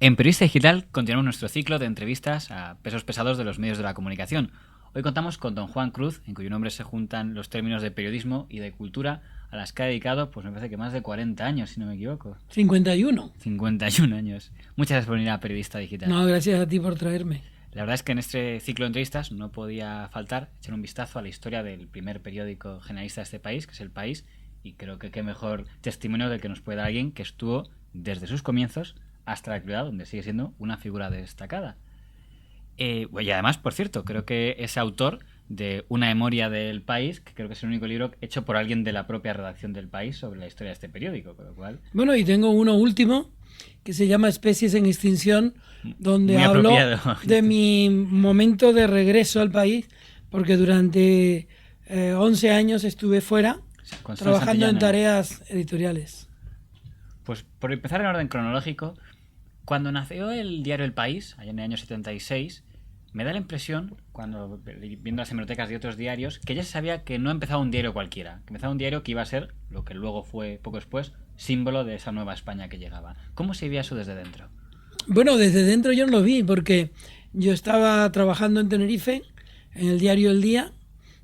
En Periodista Digital continuamos nuestro ciclo de entrevistas a pesos pesados de los medios de la comunicación. Hoy contamos con don Juan Cruz, en cuyo nombre se juntan los términos de periodismo y de cultura, a las que ha dedicado, pues me parece que más de 40 años, si no me equivoco. 51. 51 años. Muchas gracias por venir a Periodista Digital. No, gracias a ti por traerme. La verdad es que en este ciclo de entrevistas no podía faltar echar un vistazo a la historia del primer periódico generalista de este país, que es El País, y creo que qué mejor testimonio del que nos puede dar alguien que estuvo desde sus comienzos hasta la actualidad, donde sigue siendo una figura destacada. Y además, por cierto, creo que es autor de Una memoria del País, que creo que es el único libro hecho por alguien de la propia redacción del País sobre la historia de este periódico, con lo cual... Bueno, y tengo uno último que se llama Especies en Extinción, donde hablo de mi momento de regreso al país, porque durante 11 años estuve fuera, trabajando en tareas editoriales. Pues por empezar en orden cronológico, cuando nació el diario El País, allá en el año 76, me da la impresión, cuando viendo las hemerotecas de otros diarios, que ya se sabía que no empezaba un diario cualquiera, que empezaba un diario que iba a ser, lo que luego fue poco después, símbolo de esa nueva España que llegaba. ¿Cómo se veía eso desde dentro? Bueno, desde dentro yo no lo vi, porque yo estaba trabajando en Tenerife, en el diario El Día,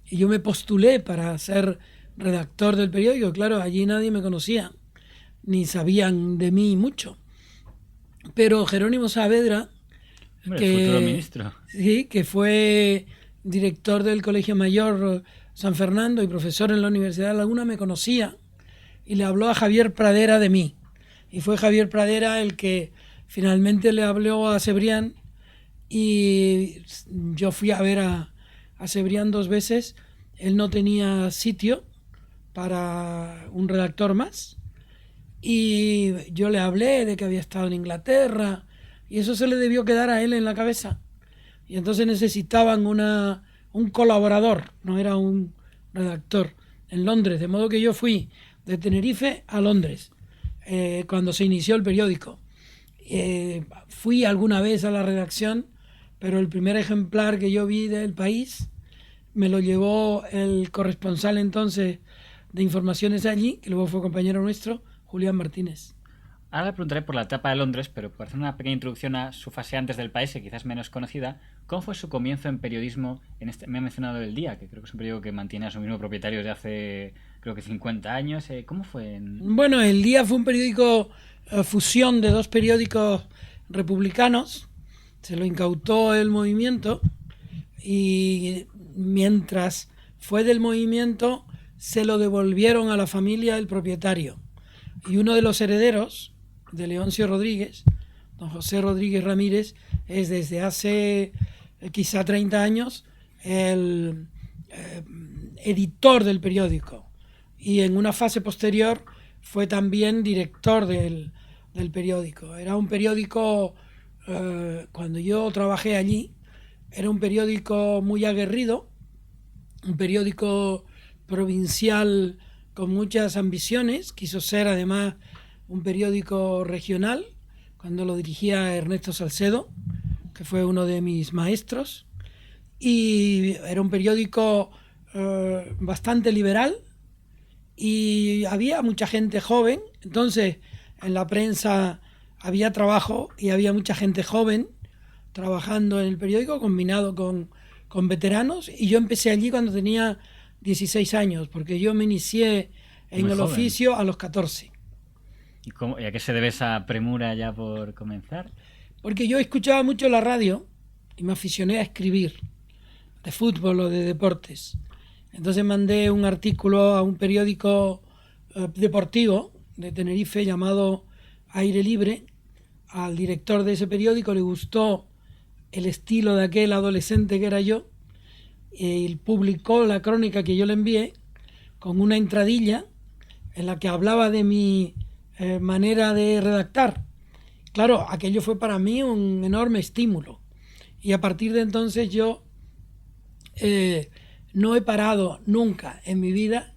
y yo me postulé para ser redactor del periódico. Claro, allí nadie me conocía, ni sabían de mí mucho. Pero Jerónimo Saavedra, futuro ministro. Sí, que fue director del Colegio Mayor San Fernando y profesor en la Universidad de Laguna, me conocía y le habló a Javier Pradera de mí. Y fue Javier Pradera el que finalmente le habló a Cebrián, y yo fui a ver a Cebrián 2 veces. Él no tenía sitio para un redactor más. Y yo le hablé de que había estado en Inglaterra, y eso se le debió quedar a él en la cabeza. Y entonces necesitaban un colaborador, no era un redactor, en Londres. De modo que yo fui de Tenerife a Londres cuando se inició el periódico. Fui alguna vez a la redacción, pero el primer ejemplar que yo vi del País me lo llevó el corresponsal entonces de informaciones allí, que luego fue compañero nuestro, Julián Martínez. Ahora le preguntaré por la etapa de Londres, pero por hacer una pequeña introducción a su fase antes del País, que quizás menos conocida, ¿cómo fue su comienzo en periodismo? Me ha mencionado El Día, que creo que es un periódico que mantiene a su mismo propietario desde hace, creo que 50 años. ¿Cómo fue? Bueno, El Día fue un periódico fusión de 2 periódicos republicanos. Se lo incautó el movimiento, y mientras fue del movimiento se lo devolvieron a la familia del propietario. Y uno de los herederos de Leoncio Rodríguez, don José Rodríguez Ramírez, es desde hace quizá 30 años el editor del periódico, y en una fase posterior fue también director del periódico. Era un periódico, cuando yo trabajé allí, era un periódico muy aguerrido, un periódico provincial con muchas ambiciones. Quiso ser además un periódico regional cuando lo dirigía Ernesto Salcedo, que fue uno de mis maestros, y era un periódico bastante liberal, y había mucha gente joven. Entonces en la prensa había trabajo y había mucha gente joven trabajando en el periódico, combinado con veteranos, y yo empecé allí cuando tenía 16 años, porque yo me inicié en el oficio a los 14. ¿Y a qué se debe esa premura ya por comenzar? Porque yo escuchaba mucho la radio y me aficioné a escribir de fútbol o de deportes. Entonces mandé un artículo a un periódico deportivo de Tenerife llamado Aire Libre. Al director de ese periódico le gustó el estilo de aquel adolescente que era yo, y publicó la crónica que yo le envié con una entradilla en la que hablaba de mi manera de redactar. Claro, aquello fue para mí un enorme estímulo, y a partir de entonces yo no he parado nunca en mi vida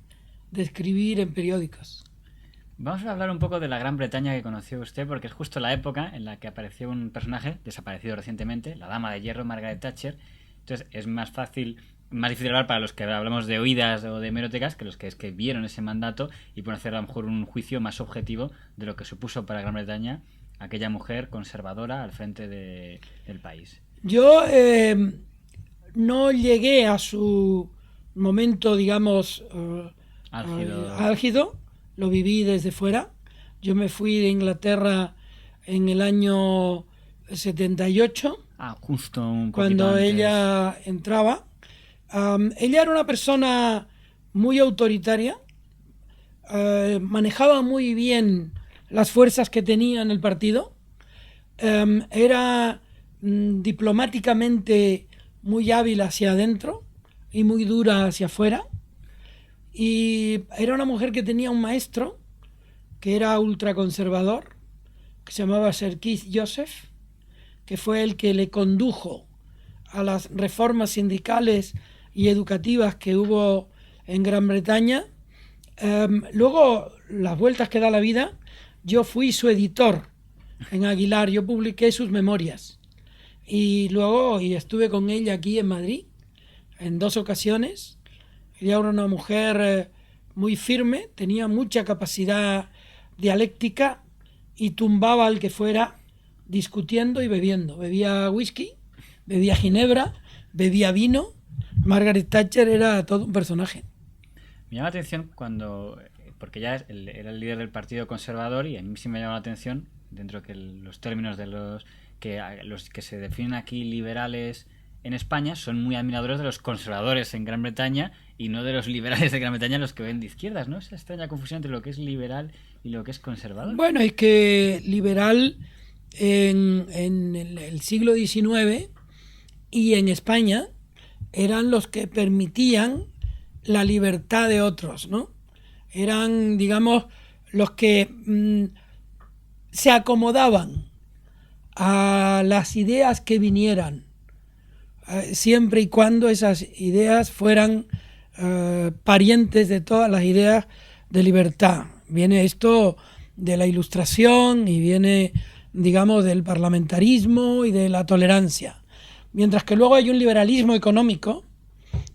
de escribir en periódicos. Vamos a hablar un poco de la Gran Bretaña que conoció usted, porque es justo la época en la que apareció un personaje desaparecido recientemente, la Dama de Hierro, Margaret Thatcher. Entonces es más difícil hablar para los que hablamos de oídas o de hemerotecas que los que vieron ese mandato y pueden hacer a lo mejor un juicio más objetivo de lo que supuso para Gran Bretaña aquella mujer conservadora al frente del país. Yo no llegué a su momento, digamos, álgido, lo viví desde fuera. Yo me fui de Inglaterra en el año 78, justo un poquito cuando antes. ella entraba. Ella era una persona muy autoritaria, manejaba muy bien las fuerzas que tenía en el partido, era diplomáticamente muy hábil hacia adentro y muy dura hacia afuera, y era una mujer que tenía un maestro que era ultraconservador, que se llamaba Sir Keith Joseph, que fue el que le condujo a las reformas sindicales y educativas que hubo en Gran Bretaña. Luego, las vueltas que da la vida, yo fui su editor en Aguilar, yo publiqué sus memorias. Y luego estuve con ella aquí en Madrid en 2 ocasiones. Ella era una mujer muy firme, tenía mucha capacidad dialéctica y tumbaba al que fuera discutiendo y bebiendo. Bebía whisky, bebía ginebra, bebía vino. Margaret Thatcher era todo un personaje. Me llama la atención porque ya era el líder del Partido Conservador, y a mí sí me llama la atención, dentro de los términos de los que se definen aquí liberales en España, son muy admiradores de los conservadores en Gran Bretaña y no de los liberales de Gran Bretaña, los que ven de izquierdas, ¿no? Esa extraña confusión entre lo que es liberal y lo que es conservador. Bueno, es que liberal en el siglo XIX y en España eran los que permitían la libertad de otros, ¿no? Eran, digamos, los que se acomodaban a las ideas que vinieran, siempre y cuando esas ideas fueran parientes de todas las ideas de libertad. Viene esto de la Ilustración y viene, digamos, del parlamentarismo y de la tolerancia. Mientras que luego hay un liberalismo económico,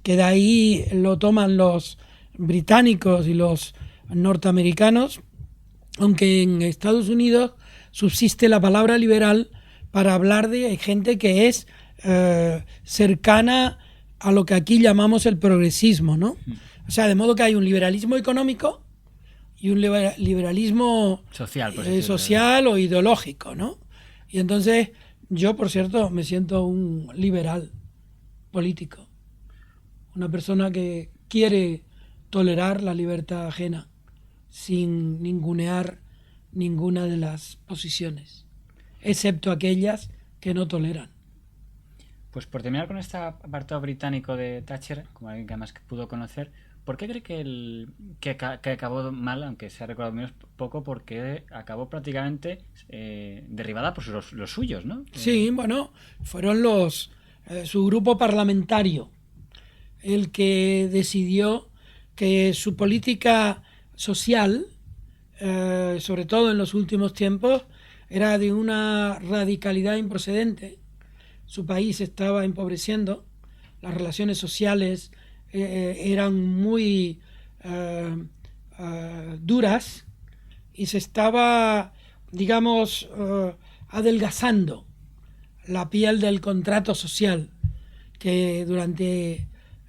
que de ahí lo toman los británicos y los norteamericanos, aunque en Estados Unidos subsiste la palabra liberal para hablar de gente que es cercana a lo que aquí llamamos el progresismo, ¿no? O sea, de modo que hay un liberalismo económico y un liberalismo social o ideológico, ¿no? Y entonces yo, por cierto, me siento un liberal político, una persona que quiere tolerar la libertad ajena sin ningunear ninguna de las posiciones, excepto aquellas que no toleran. Pues por terminar con este apartado británico de Thatcher, como alguien que además pudo conocer, ¿por qué cree que acabó mal, aunque se ha recordado menos poco, porque acabó prácticamente derribada por los suyos, ¿no? Sí, bueno, fueron su grupo parlamentario el que decidió que su política social, sobre todo en los últimos tiempos, era de una radicalidad improcedente. Su país estaba empobreciendo, las relaciones sociales eran muy duras y se estaba, digamos, adelgazando la piel del contrato social que durante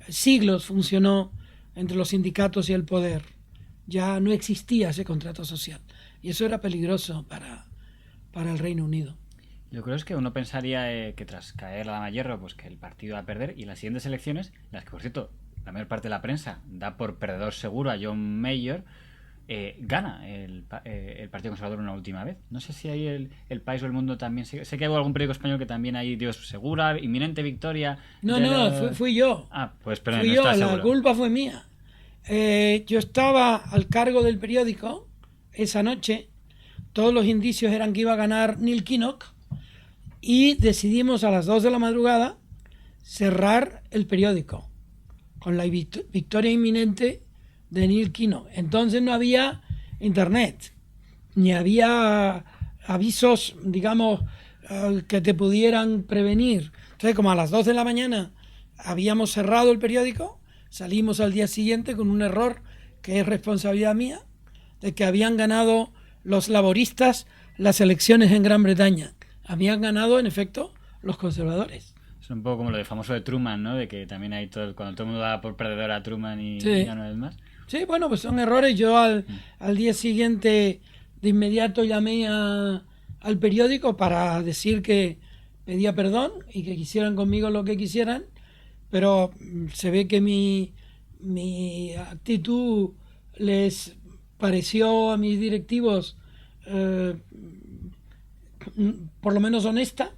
siglos funcionó entre los sindicatos y el poder. Ya no existía ese contrato social y eso era peligroso para el Reino Unido. Yo creo que uno pensaría que tras caer la dama hierro, pues que el partido va a perder, y en las siguientes elecciones, las que por cierto la mayor parte de la prensa da por perdedor seguro a John Major, gana el Partido Conservador una última vez. No sé si ahí el País o El Mundo también, sé que hay algún periódico español que también hay, Dios, segura, inminente victoria. Fui yo. Pues perdón, fui no yo, estás la seguro. culpa fue mía. Yo estaba al cargo del periódico esa noche, todos los indicios eran que iba a ganar Neil Kinnock, y decidimos a las 2 de la madrugada cerrar el periódico con la victoria inminente de Neil Kinnock. Entonces no había internet, ni había avisos, digamos, que te pudieran prevenir. Entonces, como a las 2 de la mañana habíamos cerrado el periódico, salimos al día siguiente con un error que es responsabilidad mía, de que habían ganado los laboristas las elecciones en Gran Bretaña. Habían ganado, en efecto, los conservadores. Es un poco como lo de famoso de Truman, ¿no? De que también hay cuando todo el mundo da por perdedor a Truman y Sí. ya no es más. Sí, bueno, pues son errores. Yo al día siguiente de inmediato llamé al periódico para decir que pedía perdón y que quisieran conmigo lo que quisieran, pero se ve que mi actitud les pareció a mis directivos por lo menos honesta.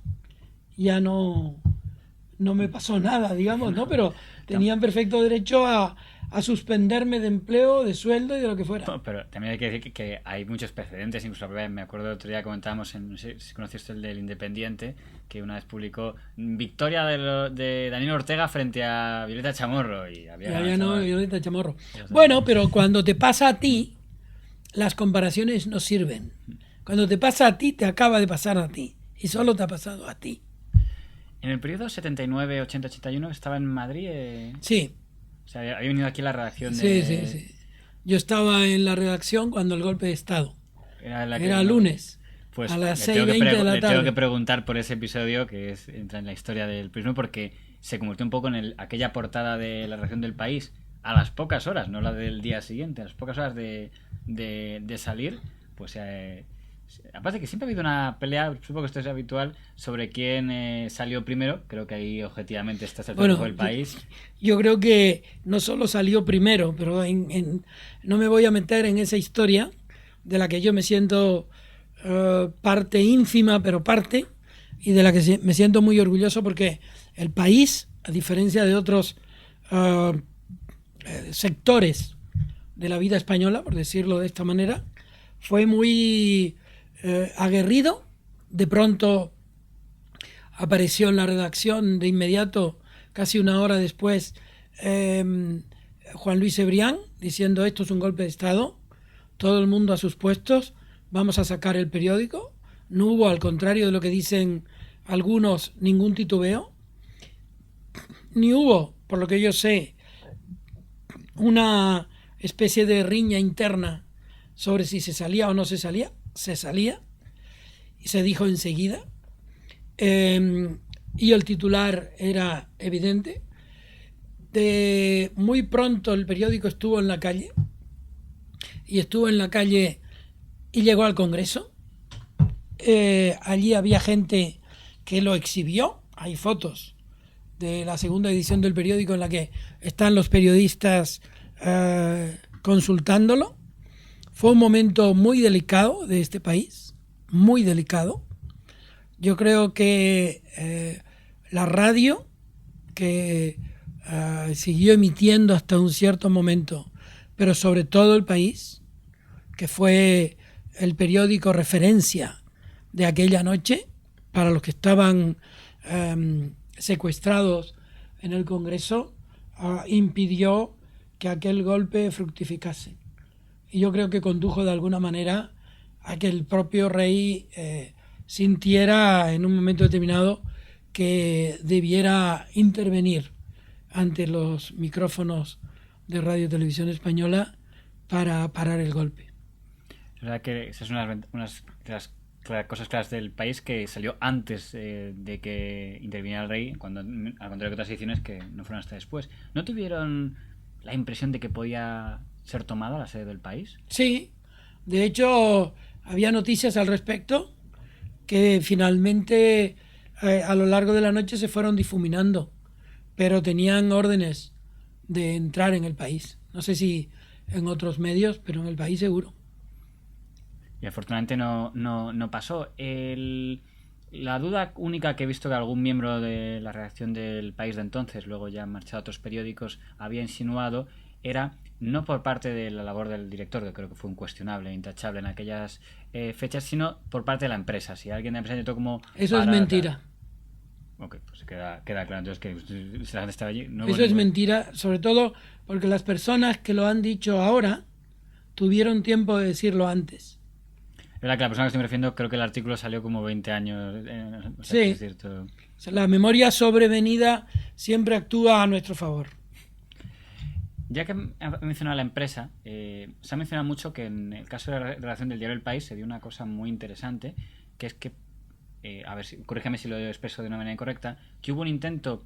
Ya no me pasó nada, digamos, ¿no? Pero tenían perfecto derecho a suspenderme de empleo, de sueldo y de lo que fuera. Pero también hay que decir que hay muchos precedentes, incluso me acuerdo el otro día comentábamos, no sé si conociste el del Independiente, que una vez publicó victoria de Daniel Ortega frente a Violeta Chamorro y había no, Violeta Chamorro. Bueno, pero cuando te pasa a ti, las comparaciones no sirven. Cuando te pasa a ti, te acaba de pasar a ti. Y solo te ha pasado a ti. En el periodo 79, 80, 81 estaba en Madrid. Sí. O sea, había venido aquí a la redacción de... Sí. Yo estaba en la redacción cuando el golpe de Estado. Era lunes. Pues a las 6:20 de la tarde. Le tengo que preguntar por ese episodio que entra en la historia del periodismo porque se convirtió un poco en aquella portada de la redacción del País a las pocas horas, no la del día siguiente, a las pocas horas de salir, pues aparte que siempre ha habido una pelea, supongo que esto es habitual, sobre quién salió primero. Creo que ahí objetivamente está el triunfo del País. Yo creo que no solo salió primero, pero no me voy a meter en esa historia de la que yo me siento parte ínfima, pero parte, y de la que me siento muy orgulloso porque el País, a diferencia de otros sectores de la vida española, por decirlo de esta manera, fue muy aguerrido. De pronto apareció en la redacción de inmediato, casi una hora después, Juan Luis Cebrián diciendo: esto es un golpe de Estado, todo el mundo a sus puestos, vamos a sacar el periódico. No hubo, al contrario de lo que dicen algunos, ningún titubeo, ni hubo, por lo que yo sé, una especie de riña interna sobre si se salía o no se salía. Se salía y se dijo enseguida, y el titular era evidente. Muy pronto el periódico estuvo en la calle y llegó al Congreso. Allí había gente que lo exhibió. Hay fotos de la segunda edición del periódico en la que están los periodistas consultándolo. Fue un momento muy delicado de este país, muy delicado. Yo creo que la radio, que siguió emitiendo hasta un cierto momento, pero sobre todo el País, que fue el periódico referencia de aquella noche para los que estaban secuestrados en el Congreso, impidió que aquel golpe fructificase. Y yo creo que condujo de alguna manera a que el propio rey sintiera en un momento determinado que debiera intervenir ante los micrófonos de Radio y Televisión Española para parar el golpe. Es verdad que esa es una de las cosas claras del País, que salió antes de que interviniera el rey, cuando, al contrario que otras ediciones que no fueron hasta después. ¿No tuvieron la impresión de que podía ser tomada la sede del País? Sí, de hecho había noticias al respecto que finalmente a lo largo de la noche se fueron difuminando, pero tenían órdenes de entrar en el País. No sé si en otros medios, pero en el País seguro. Y afortunadamente no pasó. La duda única que he visto que algún miembro de la redacción del País de entonces, luego ya marchado a otros periódicos, había insinuado, era no por parte de la labor del director, que creo que fue incuestionable, intachable en aquellas fechas, sino por parte de la empresa. Si alguien de la empresa intentó como... Eso es mentira. Ok, pues queda claro entonces que si la gente estaba allí... Eso es mentira, sobre todo porque las personas que lo han dicho ahora tuvieron tiempo de decirlo antes. Es verdad que la persona que estoy refiriendo, creo que el artículo salió como 20 años. O sea, sí, es cierto. La memoria sobrevenida siempre actúa a nuestro favor. Ya que ha mencionado la empresa, se ha mencionado mucho que en el caso de la redacción del diario El País se dio una cosa muy interesante, que es que, a ver, corrígeme si lo expreso de una manera incorrecta, que hubo un intento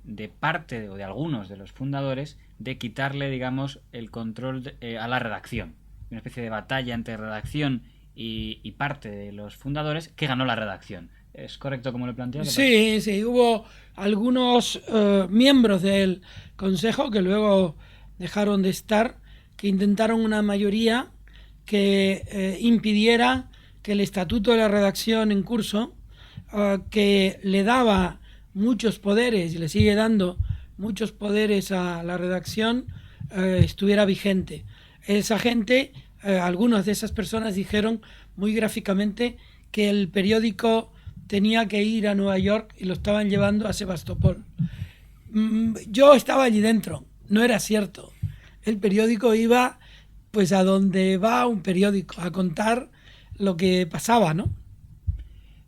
de parte o de algunos de los fundadores de quitarle, digamos, el control a la redacción. Una especie de batalla entre redacción y parte de los fundadores que ganó la redacción. ¿Es correcto como lo planteo? Sí, sí, hubo algunos miembros del Consejo que luego dejaron de estar, que intentaron una mayoría que impidiera que el estatuto de la redacción en curso, que le daba muchos poderes y le sigue dando muchos poderes a la redacción, estuviera vigente. Esa gente, algunas de esas personas dijeron muy gráficamente que el periódico tenía que ir a Nueva York y lo estaban llevando a Sebastopol. Yo estaba allí dentro, no era cierto. El periódico iba pues a donde va un periódico, a contar lo que pasaba, ¿no?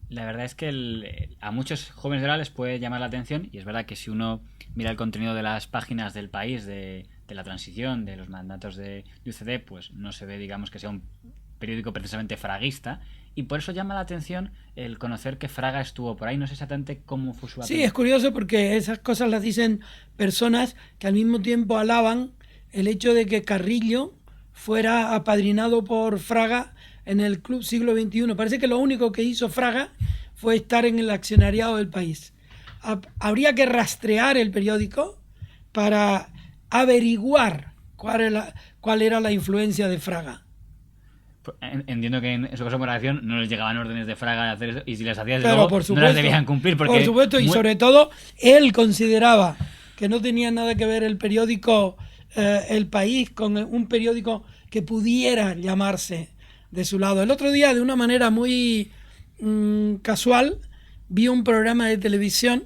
La verdad es que a muchos jóvenes de ahora les puede llamar la atención, y es verdad que si uno mira el contenido de las páginas del País, de la transición, de los mandatos de UCD, pues no se ve, digamos, que sea un periódico precisamente fraguista, y por eso llama la atención el conocer que Fraga estuvo por ahí. No sé exactamente cómo fue su papel. Sí, es curioso porque esas cosas las dicen personas que al mismo tiempo alaban el hecho de que Carrillo fuera apadrinado por Fraga en el Club Siglo XXI. Parece que lo único que hizo Fraga fue estar en el accionariado del País. Habría que rastrear el periódico para averiguar cuál era la influencia de Fraga. Entiendo que en su caso por acción no les llegaban órdenes de Fraga de hacer eso, y si las hacías Pero luego, por supuesto, no las debían cumplir. Porque por supuesto, y sobre todo él consideraba que no tenía nada que ver el periódico El País con un periódico que pudiera llamarse de su lado. El otro día, de una manera muy casual, vi un programa de televisión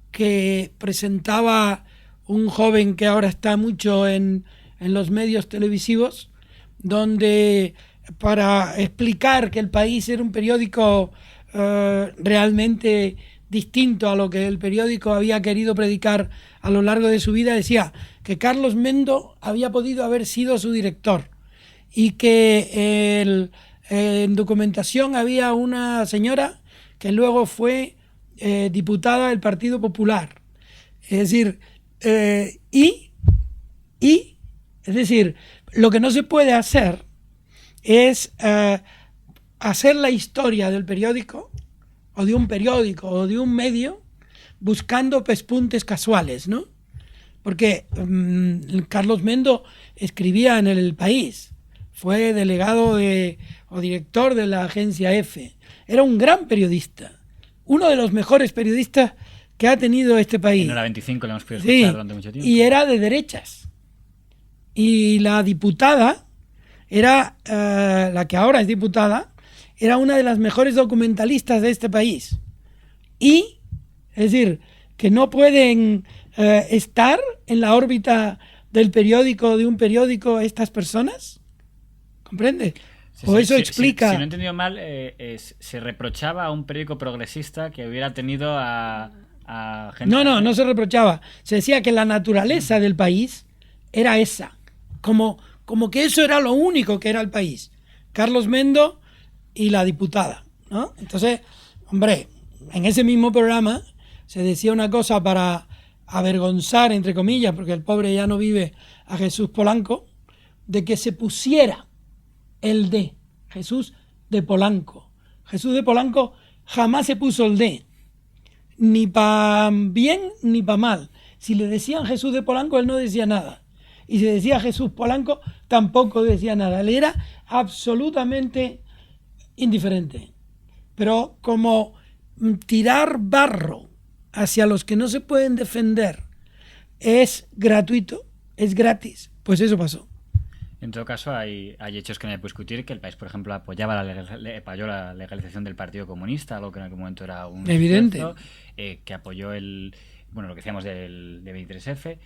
que presentaba un joven que ahora está mucho en los medios televisivos, donde para explicar que El País era un periódico realmente distinto a lo que el periódico había querido predicar a lo largo de su vida, decía que Carlos Mendo había podido haber sido su director y que en documentación había una señora que luego fue diputada del Partido Popular. Es decir, es decir, lo que no se puede hacer es hacer la historia del periódico o de un medio buscando pespuntes casuales, ¿no? Porque Carlos Mendo escribía en El País, fue delegado o director de la agencia EFE, era un gran periodista, uno de los mejores periodistas que ha tenido este país. En Hora 25 le hemos podido escuchar durante mucho tiempo. Y era de derechas. Y la diputada era, la que ahora es diputada, era una de las mejores documentalistas de este país. Y, es decir, que no pueden estar en la órbita del periódico, de un periódico, estas personas. ¿Comprende? Sí, o eso explica... Si no he entendido mal, se reprochaba a un periódico progresista que hubiera tenido a gente... No se reprochaba. Se decía que la naturaleza del país era esa. Como que eso era lo único que era el país. Carlos Mendo y la diputada, ¿no? Entonces, hombre, en ese mismo programa se decía una cosa para avergonzar, entre comillas, porque el pobre ya no vive, a Jesús Polanco, de que se pusiera el D, Jesús de Polanco. Jesús de Polanco jamás se puso el D, ni para bien ni para mal. Si le decían Jesús de Polanco, él no decía nada. Y si decía Jesús Polanco, tampoco decía nada. Él era absolutamente indiferente. Pero como tirar barro hacia los que no se pueden defender es gratuito, es gratis, pues eso pasó. En todo caso, hay hechos que no hay que discutir, que el país, por ejemplo, apoyó la legalización del Partido Comunista, algo que en aquel momento era un evidente esfuerzo, que apoyó lo que decíamos del 23F.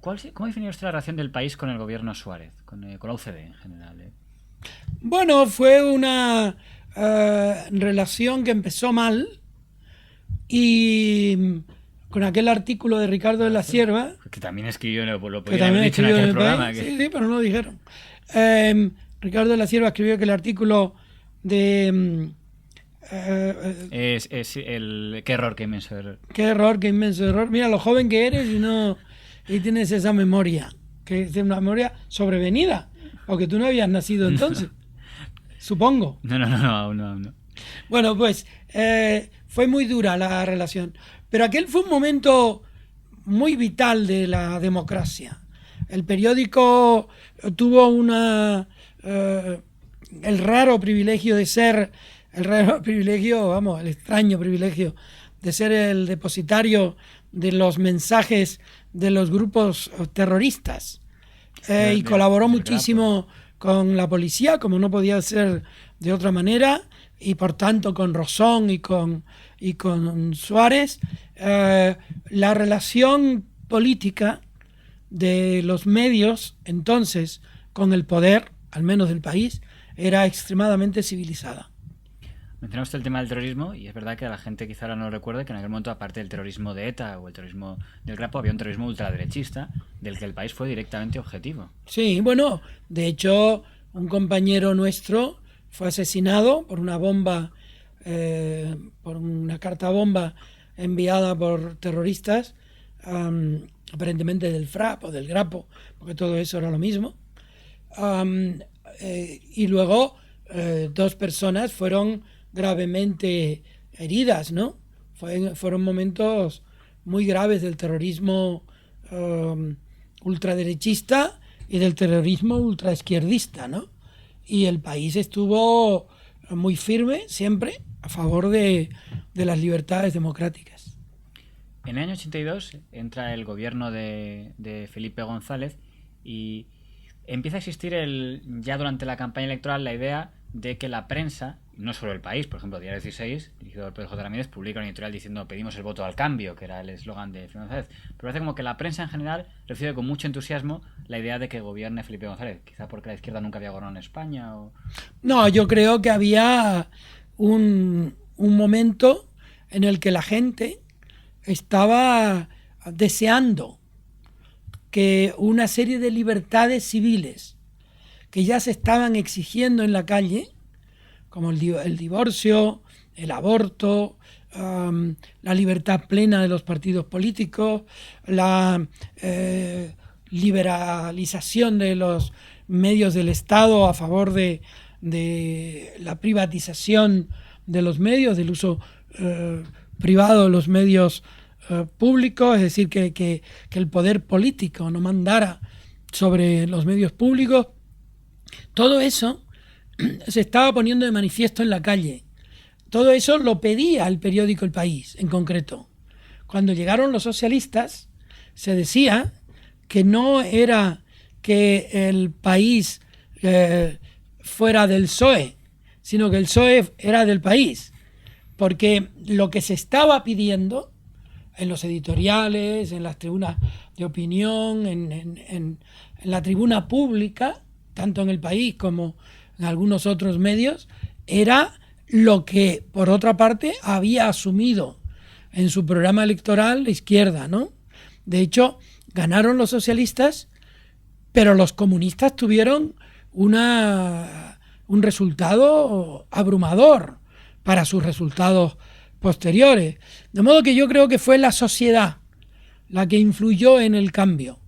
¿Cómo definió usted la relación del país con el gobierno Suárez, con la UCD en general? Bueno, fue una relación que empezó mal y con aquel artículo de Ricardo de la Cierva, que también escribió, lo que podía también haber dicho en escribió aquel en el programa. País. Que... Sí, pero no lo dijeron. Ricardo de la Cierva escribió que el artículo de... es el... Qué error, qué inmenso error. Qué error, qué inmenso error. Mira lo joven que eres y tienes esa memoria, que es una memoria sobrevenida, porque tú no habías nacido entonces, supongo. No, aún no. Bueno, pues fue muy dura la relación, pero aquel fue un momento muy vital de la democracia. El periódico tuvo el raro privilegio de ser, el extraño privilegio de ser el depositario de los mensajes de los grupos terroristas, y colaboró muchísimo con la policía, como no podía ser de otra manera, y por tanto con Rosón y con Suárez. La relación política de los medios entonces con el poder, al menos del país, era extremadamente civilizada. Mencionaste usted el tema del terrorismo y es verdad que la gente quizá ahora no lo recuerde, que en aquel momento, aparte del terrorismo de ETA o el terrorismo del Grapo, había un terrorismo ultraderechista del que el país fue directamente objetivo. Sí, bueno, de hecho, un compañero nuestro fue asesinado por una bomba, por una carta bomba enviada por terroristas, aparentemente del FRAP o del Grapo, porque todo eso era lo mismo. Y luego 2 personas fueron gravemente heridas, ¿no? Fueron momentos muy graves del terrorismo ultraderechista y del terrorismo ultraizquierdista, ¿no? Y el país estuvo muy firme siempre a favor de las libertades democráticas. En el año 82 entra el gobierno de Felipe González y empieza a existir ya durante la campaña electoral la idea de que la prensa, no solo el país, por ejemplo, Diario 16, dirigido por Pedro J. Ramírez, publica un editorial diciendo pedimos el voto al cambio, que era el eslogan de Felipe González. Pero parece como que la prensa en general recibe con mucho entusiasmo la idea de que gobierne Felipe González, quizá porque la izquierda nunca había gobernado en España. No, yo creo que había un momento en el que la gente estaba deseando que una serie de libertades civiles que ya se estaban exigiendo en la calle, como el divorcio, el aborto, la libertad plena de los partidos políticos, la liberalización de los medios del Estado a favor de la privatización de los medios, del uso privado de los medios públicos, es decir, que el poder político no mandara sobre los medios públicos. Todo eso se estaba poniendo de manifiesto en la calle. Todo eso lo pedía el periódico El País, en concreto. Cuando llegaron los socialistas, se decía que no era que el país fuera del PSOE, sino que el PSOE era del país. Porque lo que se estaba pidiendo en los editoriales, en las tribunas de opinión, en la tribuna pública, tanto en El País como en algunos otros medios, era lo que, por otra parte, había asumido en su programa electoral la izquierda, ¿no? De hecho, ganaron los socialistas, pero los comunistas tuvieron un resultado abrumador para sus resultados posteriores. De modo que yo creo que fue la sociedad la que influyó en el cambio,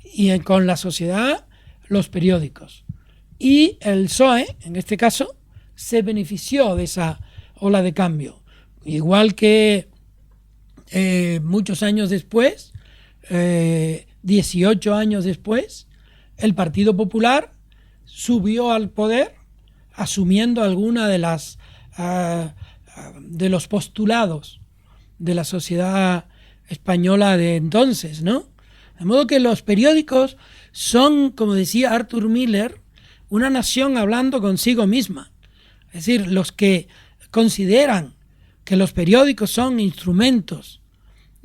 y con la sociedad los periódicos. Y el PSOE, en este caso, se benefició de esa ola de cambio. Igual que muchos años después, 18 años después, el Partido Popular subió al poder asumiendo alguna de los postulados de la sociedad española de entonces, ¿no? De modo que los periódicos son, como decía Arthur Miller, una nación hablando consigo misma. Es decir, los que consideran que los periódicos son instrumentos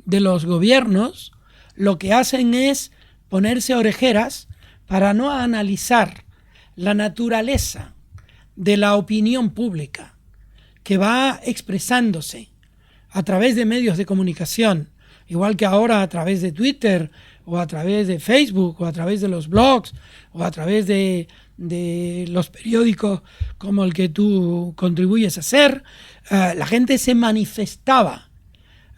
de los gobiernos, lo que hacen es ponerse orejeras para no analizar la naturaleza de la opinión pública que va expresándose a través de medios de comunicación igual que ahora a través de Twitter o a través de Facebook o a través de los blogs o a través de los periódicos como el que tú contribuyes a hacer, la gente se manifestaba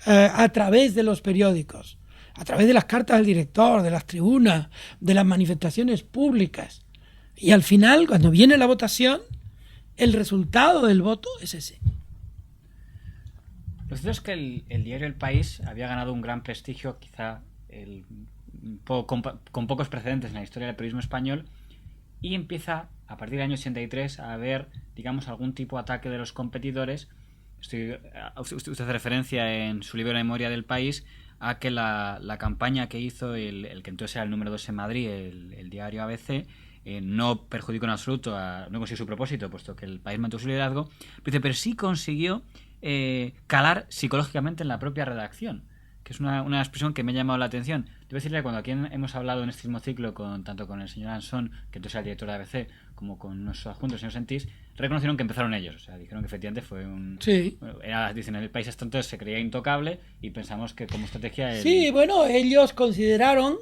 a través de los periódicos, a través de las cartas del director, de las tribunas, de las manifestaciones públicas. Y al final, cuando viene la votación, el resultado del voto es ese. Lo cierto es que el diario El País había ganado un gran prestigio, quizá con pocos precedentes en la historia del periodismo español, y empieza a partir del año 83 a haber, digamos, algún tipo de ataque de los competidores. Usted hace referencia en su libro de memoria del País a que la campaña que hizo el que entonces era el número 2 en Madrid, el diario ABC, no perjudicó en absoluto, no consiguió su propósito, puesto que el País mantuvo su liderazgo, pero sí consiguió calar psicológicamente en la propia redacción, que es una expresión que me ha llamado la atención. Debo decirle que cuando aquí hemos hablado en este mismo ciclo, tanto con el señor Ansón, que entonces era el director de ABC, como con nuestros adjuntos, el señor Sentís, reconocieron que empezaron ellos. O sea, dijeron que efectivamente fue un... Sí. Dicen, el País entonces se creía intocable y pensamos que como estrategia... Sí, bueno, ellos consideraron,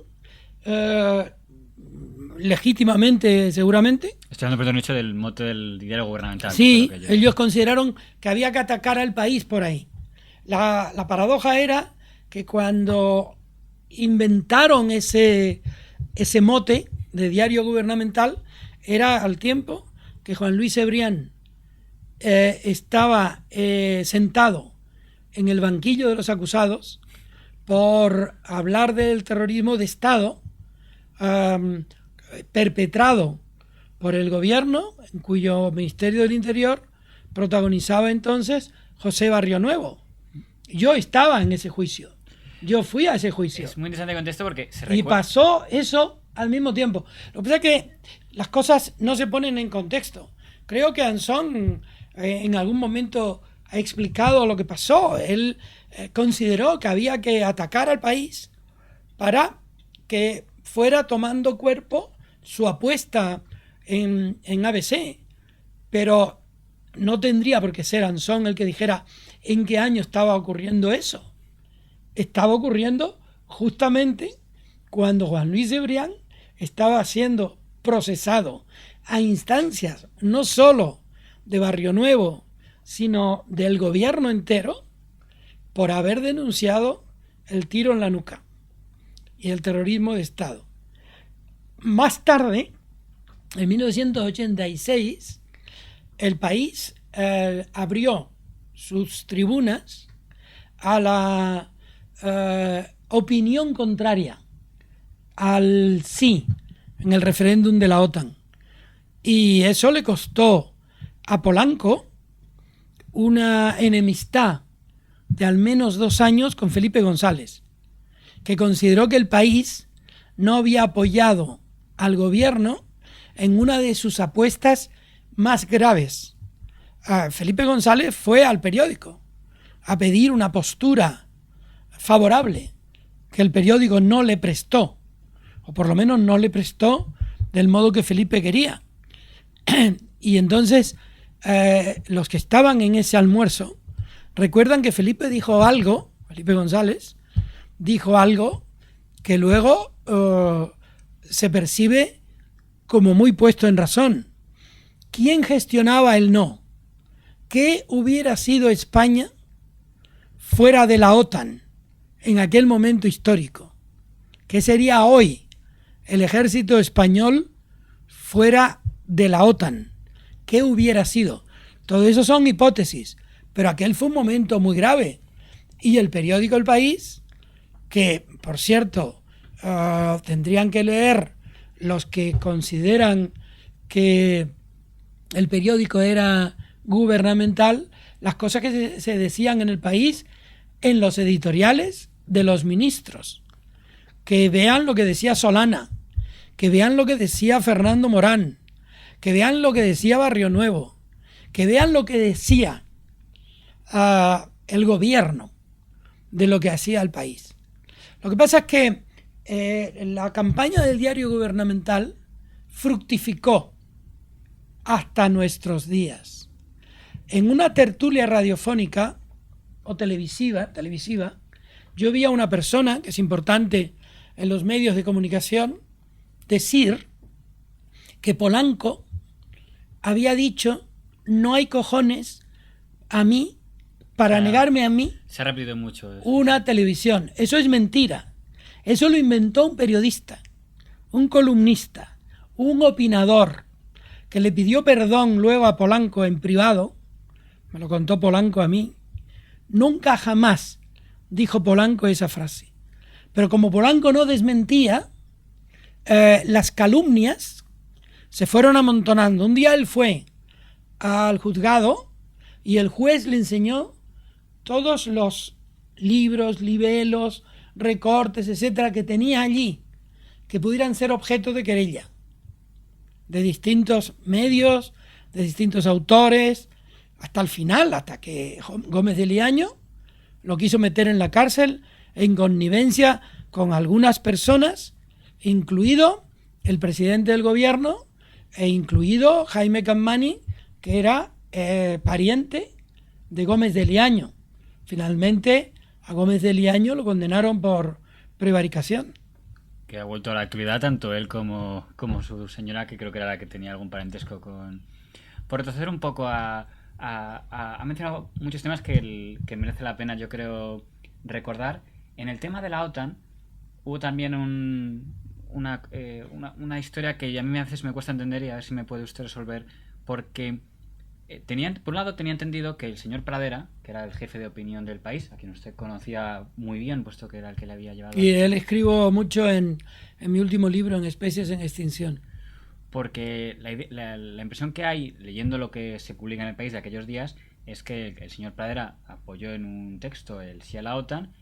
legítimamente seguramente... Estoy dando perdón hecho del mote del diario gubernamental. Sí, ellos consideraron que había que atacar al país por ahí. La paradoja era que cuando inventaron ese mote de diario gubernamental, era al tiempo que Juan Luis Cebrián estaba sentado en el banquillo de los acusados por hablar del terrorismo de Estado perpetrado por el gobierno, en cuyo Ministerio del Interior protagonizaba entonces José Barrionuevo. Yo estaba en ese juicio. Yo fui a ese juicio. Es muy interesante el contexto porque y pasó eso al mismo tiempo. Lo que pasa es que las cosas no se ponen en contexto. Creo que Ansón en algún momento ha explicado lo que pasó. Él consideró que había que atacar al país para que fuera tomando cuerpo su apuesta en ABC. Pero no tendría por qué ser Ansón el que dijera en qué año estaba ocurriendo eso. Estaba ocurriendo justamente cuando Juan Luis Cebrián estaba siendo procesado a instancias no solo de Barrionuevo, sino del gobierno entero, por haber denunciado el tiro en la nuca y el terrorismo de Estado. Más tarde, en 1986, El País abrió sus tribunas a la opinión contraria al sí en el referéndum de la OTAN. Y eso le costó a Polanco una enemistad de al menos 2 años con Felipe González, que consideró que El País no había apoyado al gobierno en una de sus apuestas más graves. Felipe González fue al periódico a pedir una postura favorable que el periódico no le prestó, o por lo menos no le prestó del modo que Felipe quería. Y entonces los que estaban en ese almuerzo recuerdan que Felipe González dijo algo que luego se percibe como muy puesto en razón. ¿Quién gestionaba el no? ¿Qué hubiera sido España fuera de la OTAN en aquel momento histórico? ¿Qué sería hoy el ejército español fuera de la OTAN? ¿Qué hubiera sido? Todo eso son hipótesis, pero aquel fue un momento muy grave. Y el periódico El País, que por cierto tendrían que leer los que consideran que el periódico era gubernamental, las cosas que se decían en El País en los editoriales de los ministros. Que vean lo que decía Solana, que vean lo que decía Fernando Morán, que vean lo que decía Barrionuevo, que vean lo que decía el gobierno de lo que hacía El País. Lo que pasa es que la campaña del diario gubernamental fructificó hasta nuestros días. En una tertulia radiofónica o televisiva, yo vi a una persona, que es importante en los medios de comunicación, decir que Polanco había dicho: no hay cojones a mí para negarme a mí se ha repetido mucho eso. Una televisión. Eso es mentira. Eso lo inventó un periodista, un columnista, un opinador, que le pidió perdón luego a Polanco en privado. Me lo contó Polanco a mí. Nunca jamás dijo Polanco esa frase. Pero como Polanco no desmentía, las calumnias se fueron amontonando. Un día él fue al juzgado y el juez le enseñó todos los libros, libelos, recortes, etcétera, que tenía allí, que pudieran ser objeto de querella, de distintos medios, de distintos autores, hasta el final, hasta que Gómez de Liaño lo quiso meter en la cárcel en connivencia con algunas personas, incluido el presidente del gobierno e incluido Jaime Capmany, que era pariente de Gómez de Liaño. Finalmente, a Gómez de Liaño lo condenaron por prevaricación. Que ha vuelto a la actividad tanto él como su señora, que creo que era la que tenía algún parentesco con... Por retroceder un poco ha mencionado muchos temas que merece la pena, yo creo, recordar. En el tema de la OTAN hubo también una historia que a mí a veces me cuesta entender, y a ver si me puede usted resolver, porque por un lado tenía entendido que el señor Pradera, que era el jefe de opinión del país, a quien usted conocía muy bien, puesto que era el que le había llevado... Y él escribo mucho en mi último libro, en Especies en Extinción. Porque la impresión que hay, leyendo lo que se publica en el país de aquellos días, es que el señor Pradera apoyó en un texto el sí a la OTAN,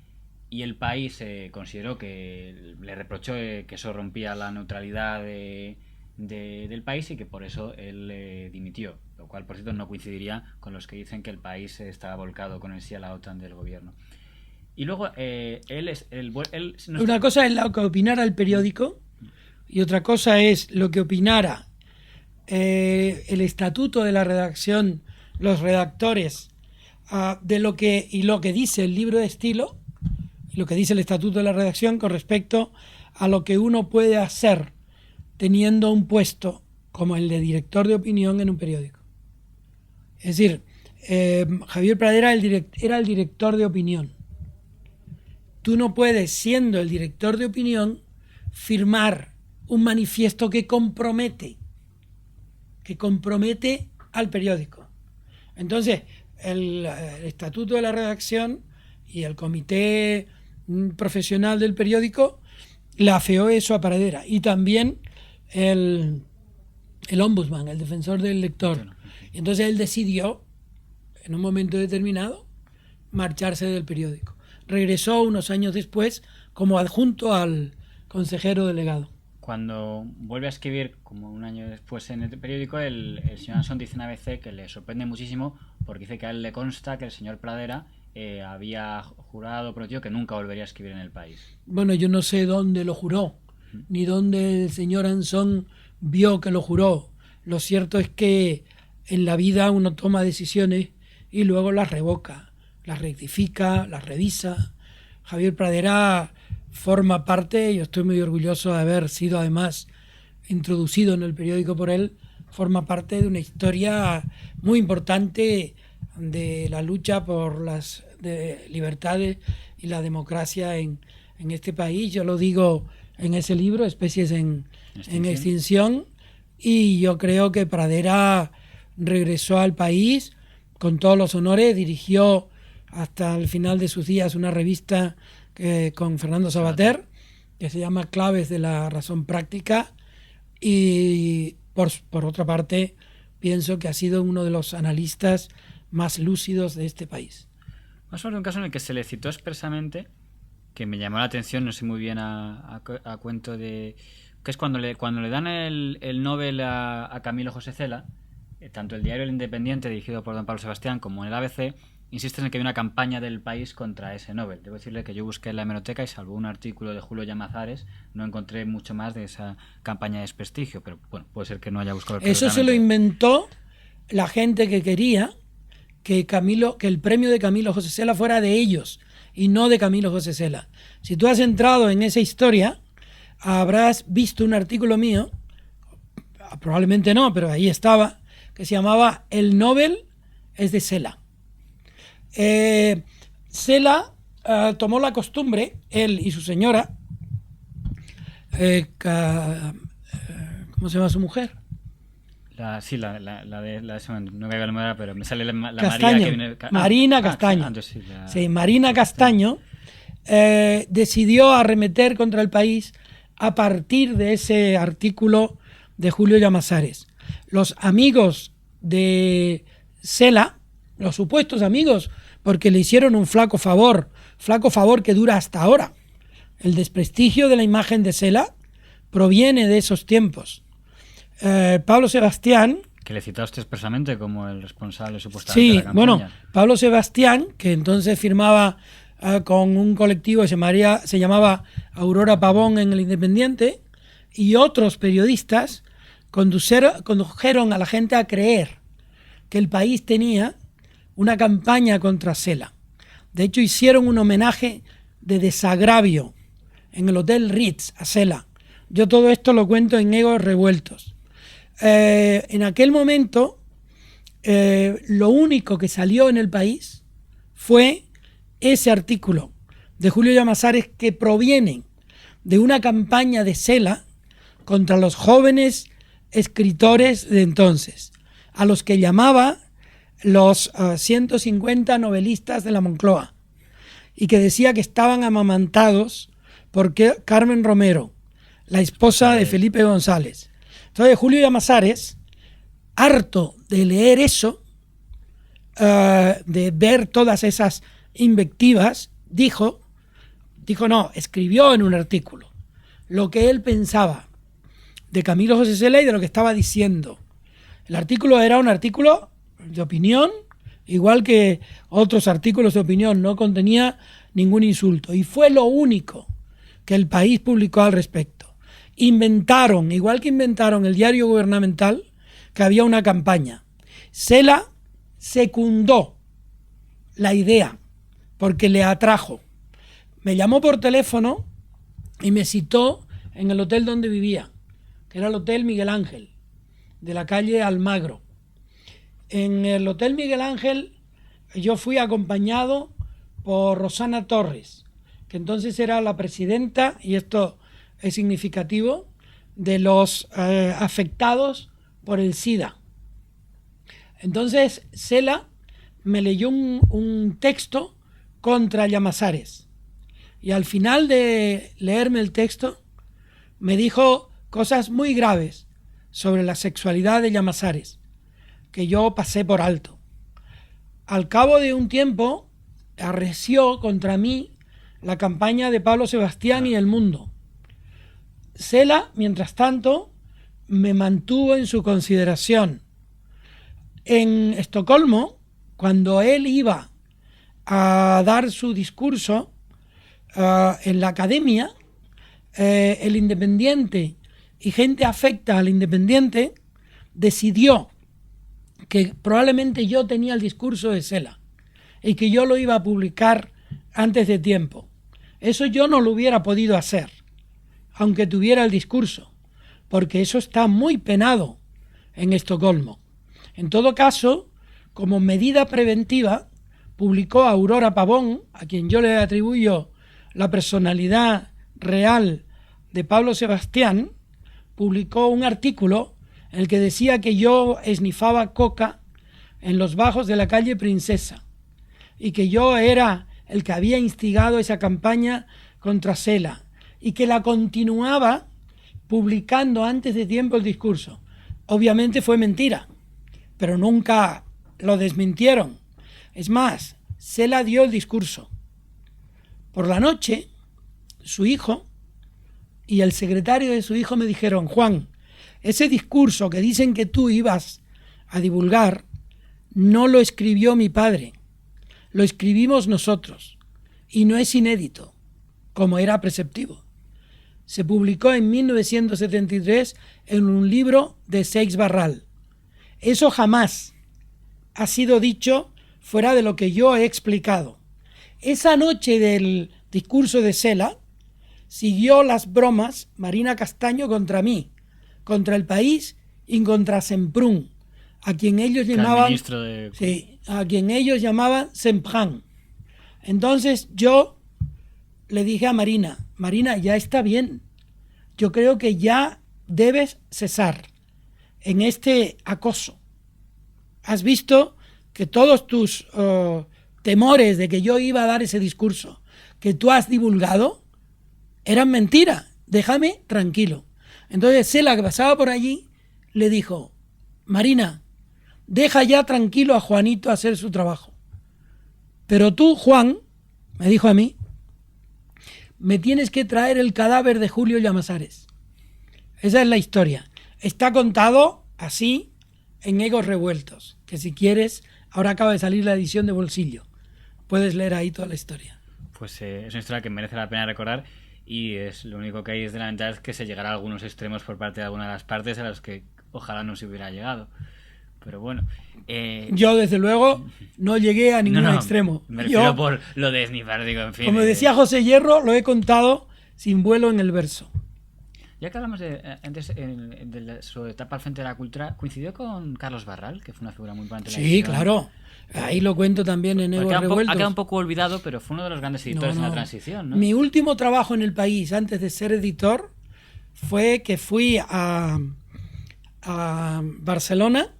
y el país consideró que le reprochó que eso rompía la neutralidad del país, y que por eso él dimitió, lo cual por cierto no coincidiría con los que dicen que el país estaba volcado con el sí a la OTAN del gobierno. Y luego una cosa es lo que opinara el periódico y otra cosa es lo que opinara el estatuto de la redacción, los redactores, de lo que dice el libro de estilo, lo que dice el estatuto de la redacción con respecto a lo que uno puede hacer teniendo un puesto como el de director de opinión en un periódico. Es decir, Javier Pradera era el director de opinión. Tú no puedes, siendo el director de opinión, firmar un manifiesto que compromete al periódico. Entonces, el estatuto de la redacción y el comité profesional del periódico le afeó eso a Pradera. Y también el ombudsman, el defensor del lector. Y entonces él decidió, en un momento determinado, marcharse del periódico. Regresó unos años después como adjunto al consejero delegado. Cuando vuelve a escribir, como un año después en el periódico, el señor Anson dice en ABC que le sorprende muchísimo, porque dice que a él le consta que el señor Pradera había jurado, prometido que nunca volvería a escribir en el país. Bueno, yo no sé dónde lo juró, ni dónde el señor Anson vio que lo juró. Lo cierto es que en la vida uno toma decisiones y luego las revoca, las rectifica, las revisa. Javier Pradera forma parte, yo estoy muy orgulloso de haber sido además introducido en el periódico por él, forma parte de una historia muy importante de la lucha por las libertades y la democracia en este país. Yo lo digo en ese libro, Especies en Extinción, y yo creo que Pradera regresó al país con todos los honores, dirigió hasta el final de sus días una revista con Fernando Savater, que se llama Claves de la Razón Práctica, y por otra parte pienso que ha sido uno de los analistas más lúcidos de este país. Vamos a hablar de un caso en el que se le citó expresamente, que me llamó la atención, no sé muy bien a cuento de... que es cuando le dan el Nobel a Camilo José Cela, tanto el diario El Independiente, dirigido por don Pablo Sebastián, como en el ABC, insisten en que hay una campaña del país contra ese Nobel. Debo decirle que yo busqué en la hemeroteca y, salvo un artículo de Julio Llamazares, no encontré mucho más de esa campaña de desprestigio, pero bueno, puede ser que no haya buscado... Eso se lo inventó la gente que quería que el premio de Camilo José Cela fuera de ellos. y no de Camilo José Cela. Si tú has entrado en esa historia, habrás visto un artículo mío, probablemente no, pero ahí estaba, que se llamaba El Nobel es de Cela. Cela tomó la costumbre, él y su señora, ¿cómo se llama su mujer? La de no voy a nombrar, pero me sale la Castaño, María que viene. Marina Castaño. Sí, Marina Castaño decidió arremeter contra el país a partir de ese artículo de Julio Llamazares. Los amigos de Cela, los supuestos amigos, porque le hicieron un flaco favor que dura hasta ahora. El desprestigio de la imagen de Cela proviene de esos tiempos. Pablo Sebastián, que le citó usted expresamente como el responsable supuestamente de la campaña. Bueno, Pablo Sebastián, que entonces firmaba con un colectivo que se llamaba Aurora Pavón en El Independiente, y otros periodistas condujeron a la gente a creer que el país tenía una campaña contra Cela. De hecho, hicieron un homenaje de desagravio en el Hotel Ritz a Cela. Yo todo esto lo cuento en Egos Revueltos. En aquel momento, lo único que salió en el país fue ese artículo de Julio Llamazares, que proviene de una campaña de Cela contra los jóvenes escritores de entonces, a los que llamaba los 150 novelistas de la Moncloa, y que decía que estaban amamantados por Carmen Romero, la esposa de Felipe González. Entonces Julio Llamazares, harto de leer eso, de ver todas esas invectivas, escribió en un artículo lo que él pensaba de Camilo José Cela y de lo que estaba diciendo. El artículo era un artículo de opinión, igual que otros artículos de opinión, no contenía ningún insulto, y fue lo único que El País publicó al respecto. Inventaron, igual que inventaron el diario gubernamental, que había una campaña. Cela secundó la idea porque le atrajo. Me llamó por teléfono y me citó en el hotel donde vivía, que era el Hotel Miguel Ángel, de la calle Almagro. En el Hotel Miguel Ángel yo fui acompañado por Rosana Torres, que entonces era la presidenta, y esto es significativo, de los afectados por el SIDA. Entonces Cela me leyó un texto contra Llamazares, y al final de leerme el texto me dijo cosas muy graves sobre la sexualidad de Llamazares, que yo pasé por alto. Al cabo de un tiempo arreció contra mí la campaña de Pablo Sebastián y El Mundo. Cela, mientras tanto, me mantuvo en su consideración. En Estocolmo, cuando él iba a dar su discurso en la academia, el Independiente y gente afecta al Independiente decidió que probablemente yo tenía el discurso de Cela y que yo lo iba a publicar antes de tiempo. Eso yo no lo hubiera podido hacer, aunque tuviera el discurso, porque eso está muy penado en Estocolmo. En todo caso, como medida preventiva, publicó Aurora Pavón, a quien yo le atribuyo la personalidad real de Pablo Sebastián, publicó un artículo en el que decía que yo esnifaba coca en los bajos de la calle Princesa y que yo era el que había instigado esa campaña contra Cela y que la continuaba publicando antes de tiempo el discurso. Obviamente fue mentira, pero nunca lo desmintieron. Es más, Cela dio el discurso. Por la noche, su hijo y el secretario de su hijo me dijeron: Juan, ese discurso que dicen que tú ibas a divulgar, no lo escribió mi padre, lo escribimos nosotros, y no es inédito, como era preceptivo. Se publicó en 1973 en un libro de Seix Barral. Eso jamás ha sido dicho fuera de lo que yo he explicado. Esa noche del discurso de Cela siguió las bromas Marina Castaño contra mí, contra el país y contra Semprún, a quien ellos llamaban, sí, a quien ellos llamaban Semprán. Entonces yo le dije a Marina, Marina, ya está bien, yo creo que ya debes cesar en este acoso. Has visto que todos tus temores de que yo iba a dar ese discurso que tú has divulgado eran mentira, déjame tranquilo. Entonces Cela, que pasaba por allí, le dijo, Marina, deja ya tranquilo a Juanito a hacer su trabajo. Pero tú, Juan, me dijo a mí, me tienes que traer el cadáver de Julio Llamazares. Esa es la historia. Está contado así en Egos Revueltos, que si quieres, ahora acaba de salir la edición de bolsillo. Puedes leer ahí toda la historia. Pues es una historia que merece la pena recordar y es lo único que hay es de lamentar es que se llegará a algunos extremos por parte de alguna de las partes a los que ojalá no se hubiera llegado. Pero bueno. Yo, desde luego, no llegué a ningún extremo. Me refiero por lo de snifar, digo, en fin. Como decía José Hierro, lo he contado sin vuelo en el verso. Ya que hablamos antes de su etapa al frente de la cultura, ¿coincidió con Carlos Barral, que fue una figura muy importante en la edición? Sí, claro. Ahí lo cuento también en Egos Revueltos. Ha quedado un poco olvidado, pero fue uno de los grandes editores en la transición, ¿no? Mi último trabajo en el país, antes de ser editor, fue que fui a Barcelona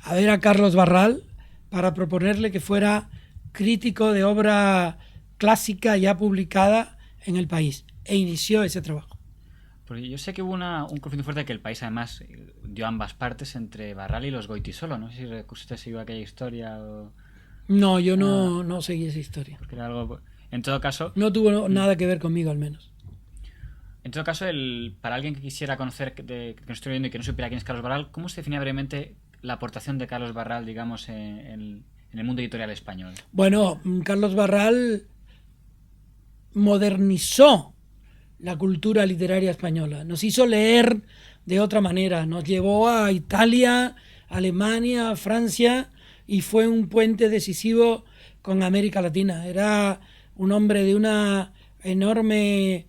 a ver a Carlos Barral para proponerle que fuera crítico de obra clásica ya publicada en el país. E inició ese trabajo. Porque yo sé que hubo un conflicto fuerte que el país además dio ambas partes entre Barral y los Goytisolo. No sé si usted siguió aquella historia o... No, yo no seguí esa historia. Porque era algo... En todo caso... No tuvo nada que ver conmigo, al menos. En todo caso, para alguien que quisiera conocer, que nos estoy viendo y que no supiera quién es Carlos Barral, ¿cómo se definía brevemente la aportación de Carlos Barral, digamos, en el mundo editorial español? Bueno, Carlos Barral modernizó la cultura literaria española. Nos hizo leer de otra manera. Nos llevó a Italia, Alemania, Francia y fue un puente decisivo con América Latina. Era un hombre de una enorme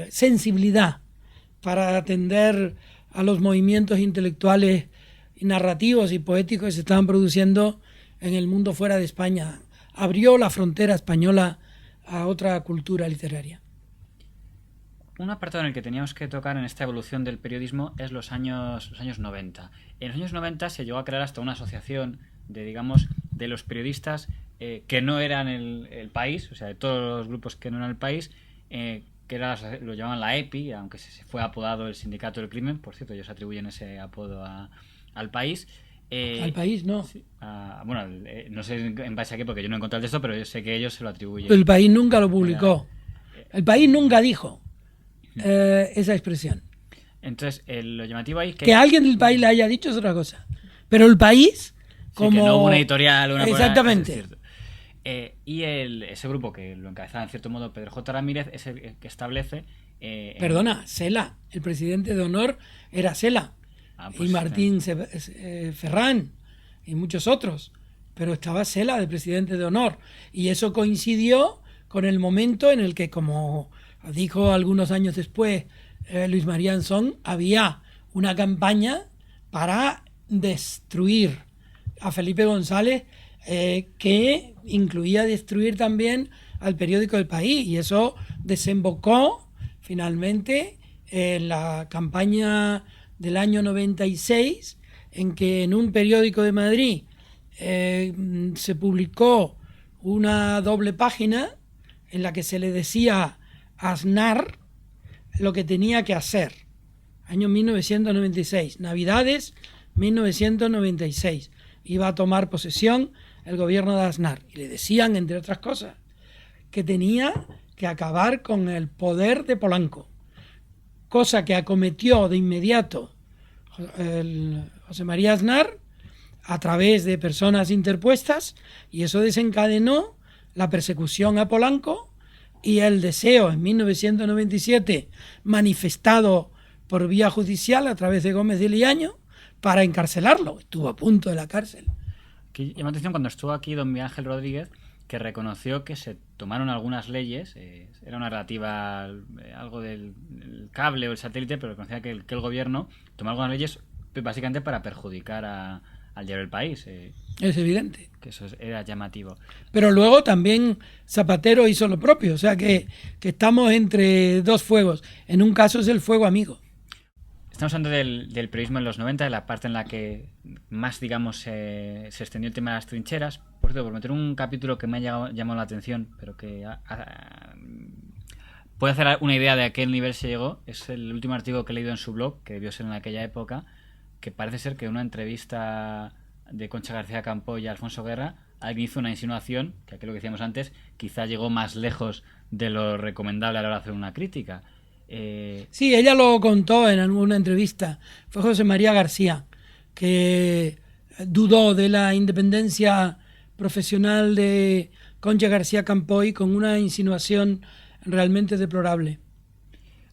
sensibilidad para atender a los movimientos intelectuales y narrativos y poéticos que se estaban produciendo en el mundo fuera de España. Abrió la frontera española a otra cultura literaria. Un apartado en el que teníamos que tocar en esta evolución del periodismo es los años 90. En los años 90 se llegó a crear hasta una asociación de los periodistas que no eran el país, o sea, de todos los grupos que no eran el país, que lo llamaban la EPI, aunque se fue apodado el Sindicato del Crimen. Por cierto, ellos atribuyen ese apodo al país. Al país, no. Sí, no sé en base a qué, porque yo no he encontrado el texto, pero yo sé que ellos se lo atribuyen. El país nunca lo publicó. El país nunca dijo esa expresión. Entonces, lo llamativo ahí que alguien del país le haya dicho es otra cosa. Pero el país, como... Sí, que no hubo una editorial, exactamente. Y ese grupo que lo encabezaba en cierto modo Pedro J. Ramírez es el que establece... Perdona, Cela. El presidente de honor era Cela. Pues, y Martín Ferrán y muchos otros. Pero estaba Cela de presidente de honor. Y eso coincidió con el momento en el que, como dijo algunos años después Luis María Anzón, había una campaña para destruir a Felipe González, que incluía destruir también al periódico El País, y eso desembocó finalmente en la campaña del año 96, en que en un periódico de Madrid se publicó una doble página en la que se le decía a Aznar lo que tenía que hacer. Año 1996, Navidades 1996. Iba a tomar posesión el gobierno de Aznar. Y le decían, entre otras cosas, que tenía que acabar con el poder de Polanco. Cosa que acometió de inmediato José María Aznar a través de personas interpuestas, y eso desencadenó la persecución a Polanco y el deseo en 1997 manifestado por vía judicial a través de Gómez de Liaño para encarcelarlo. Estuvo a punto de la cárcel. Que llama atención cuando estuvo aquí don Miguel Ángel Rodríguez, que reconoció que se tomaron algunas leyes, era una relativa algo del cable o el satélite, pero reconocía que el gobierno tomó algunas leyes básicamente para perjudicar al diario El País. Es evidente. Que eso era llamativo. Pero luego también Zapatero hizo lo propio, o sea que estamos entre dos fuegos. En un caso es el fuego amigo. Estamos hablando del periodismo en los 90, de la parte en la que más, digamos, se extendió el tema de las trincheras. Por cierto, por meter un capítulo que me ha llamado la atención, pero que puede hacer una idea de a qué nivel se llegó, es el último artículo que he leído en su blog, que debió ser en aquella época, que parece ser que una entrevista de Concha García Campoy y Alfonso Guerra, alguien hizo una insinuación, que aquí lo que decíamos antes, quizá llegó más lejos de lo recomendable a la hora de hacer una crítica. Sí, ella lo contó en alguna entrevista. Fue José María García, que dudó de la independencia profesional de Concha García Campoy con una insinuación realmente deplorable.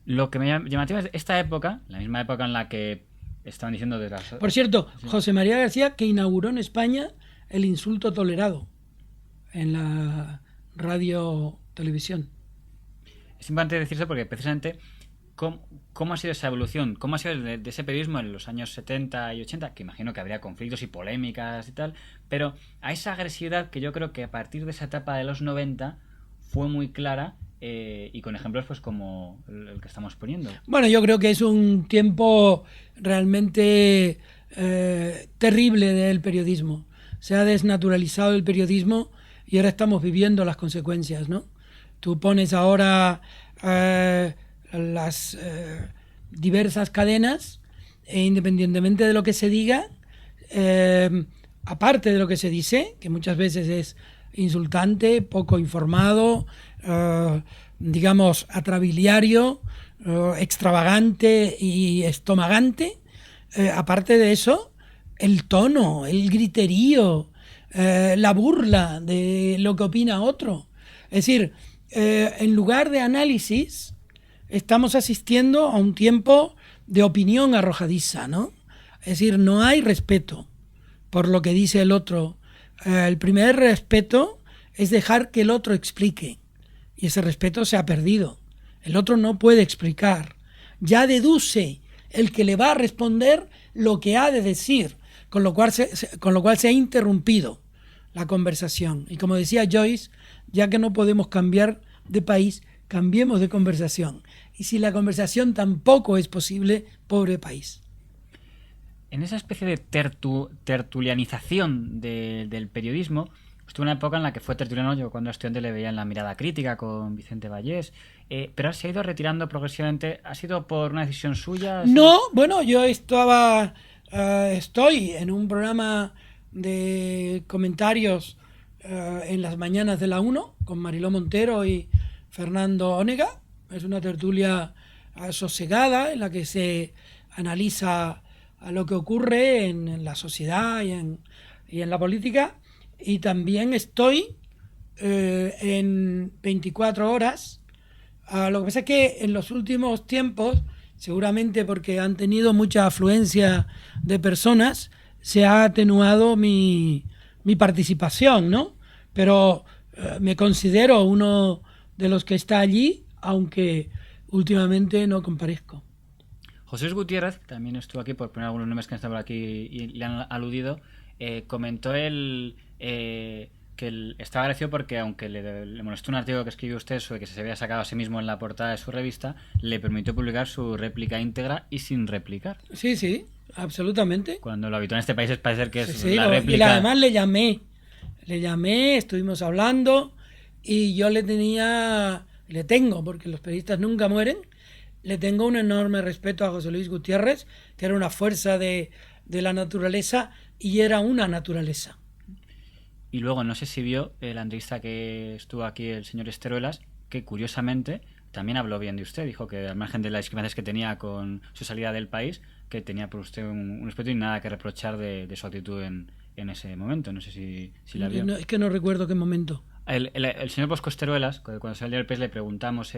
Lo que me llama es esta época, la misma época en la que estaban diciendo de las... Por cierto, sí. José María García, que inauguró en España el insulto tolerado en la radio-televisión. Es importante decirse porque precisamente cómo ha sido esa evolución, cómo ha sido de ese periodismo en los años 70 y 80, que imagino que habría conflictos y polémicas y tal, pero a esa agresividad que yo creo que a partir de esa etapa de los 90 fue muy clara, y con ejemplos pues como el que estamos poniendo. Bueno, yo creo que es un tiempo realmente terrible del periodismo. Se ha desnaturalizado el periodismo y ahora estamos viviendo las consecuencias, ¿no? Tú pones ahora las diversas cadenas e independientemente de lo que se diga, aparte de lo que se dice, que muchas veces es insultante, poco informado, digamos atrabiliario, extravagante y estomagante, aparte de eso, el tono, el griterío, la burla de lo que opina otro. Es decir, en lugar de análisis, estamos asistiendo a un tiempo de opinión arrojadiza, ¿no? Es decir, no hay respeto por lo que dice el otro. El primer respeto es dejar que el otro explique. Y ese respeto se ha perdido. El otro no puede explicar. Ya deduce el que le va a responder lo que ha de decir, con lo cual se ha interrumpido la conversación. Y como decía Joyce, ya que no podemos cambiar de país, cambiemos de conversación. Y si la conversación tampoco es posible, pobre país. En esa especie de tertulianización del periodismo, estuvo una época en la que fue tertuliano. Yo cuando era estudiante le veía en La Mirada Crítica con Vicente Vallés, pero se ha ido retirando progresivamente. ¿Ha sido por una decisión suya? No, bueno, yo estoy en un programa de comentarios en las mañanas de la 1 con Mariló Montero y Fernando Onega. Es una tertulia sosegada en la que se analiza a lo que ocurre en la sociedad y en la política. Y también estoy en 24 horas. Lo que pasa es que en los últimos tiempos, seguramente porque han tenido mucha afluencia de personas, se ha atenuado mi participación, ¿no? Pero me considero uno de los que está allí, aunque últimamente no comparezco. José Luis Gutiérrez, que también estuvo aquí, por poner algunos nombres que han estado por aquí y le han aludido, comentó que él estaba agradecido porque, aunque le molestó un artículo que escribió usted sobre que se había sacado a sí mismo en la portada de su revista, le permitió publicar su réplica íntegra y sin replicar. Sí, sí, absolutamente. Cuando lo habitual en este país es parecer que es sí, la réplica. Y además le llamé, estuvimos hablando y yo le tengo, porque los periodistas nunca mueren, le tengo un enorme respeto a José Luis Gutiérrez, que era una fuerza de la naturaleza y era una naturaleza. Y luego, no sé si vio la entrevista que estuvo aquí el señor Esteruelas, que curiosamente también habló bien de usted. Dijo que al margen de las discrepancias que tenía con su salida del país, que tenía por usted un respeto y nada que reprochar de su actitud en ese momento. No sé si la vio. No, es que no recuerdo qué momento. El señor Bosco Esteruelas, cuando salió del país le preguntamos